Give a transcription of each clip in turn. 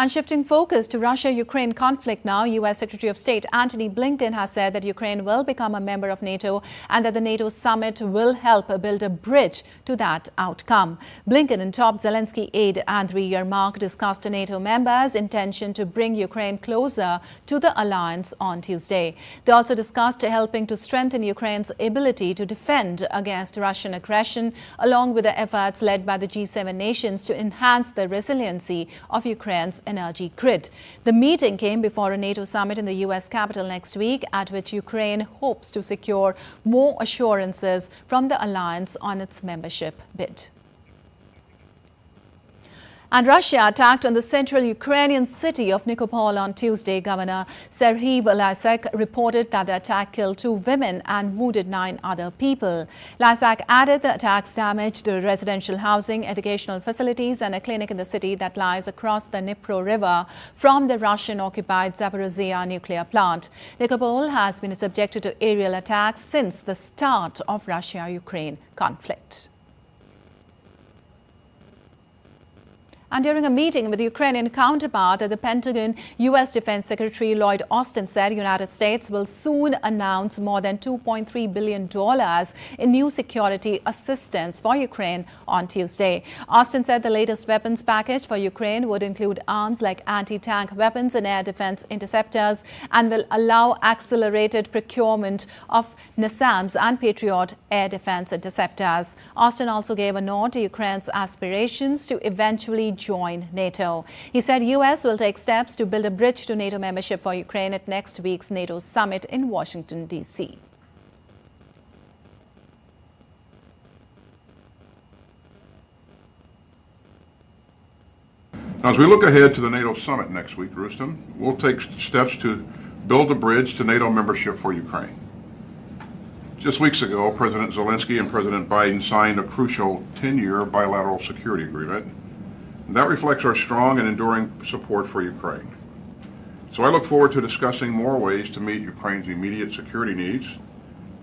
And shifting focus to Russia-Ukraine conflict now, U.S. Secretary of State Antony Blinken has said that Ukraine will become a member of NATO and that the NATO summit will help build a bridge to that outcome. Blinken and top Zelensky aide Andriy Yermak discussed NATO members' intention to bring Ukraine closer to the alliance on Tuesday. They also discussed helping to strengthen Ukraine's ability to defend against Russian aggression, along with the efforts led by the G7 nations to enhance the resiliency of Ukraine's energy grid. The meeting came before a NATO summit in the U.S. capital next week, at which Ukraine hopes to secure more assurances from the alliance on its membership bid. And Russia attacked on the central Ukrainian city of Nikopol on Tuesday. Governor Serhiy Lysak reported that the attack killed 2 women and wounded 9 other people. Lysak added the attacks damaged residential housing, educational facilities and a clinic in the city that lies across the Dnipro River from the Russian-occupied Zaporizhzhia nuclear plant. Nikopol has been subjected to aerial attacks since the start of Russia-Ukraine conflict. And during a meeting with the Ukrainian counterpart at the Pentagon, U.S. Defense Secretary Lloyd Austin said the United States will soon announce more than $2.3 billion in new security assistance for Ukraine on Tuesday. Austin said the latest weapons package for Ukraine would include arms like anti-tank weapons and air defense interceptors and will allow accelerated procurement of NASAMS and Patriot air defense interceptors. Austin also gave a nod to Ukraine's aspirations to eventually join NATO. He said U.S. will take steps to build a bridge to NATO membership for Ukraine at next week's NATO summit in Washington, D.C. Now, as we look ahead to the NATO summit next week, Rustam, we'll take steps to build a bridge to NATO membership for Ukraine. Just weeks ago, President Zelensky and President Biden signed a crucial 10-year bilateral security agreement. That reflects our strong and enduring support for Ukraine. So I look forward to discussing more ways to meet Ukraine's immediate security needs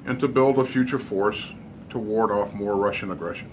and to build a future force to ward off more Russian aggression.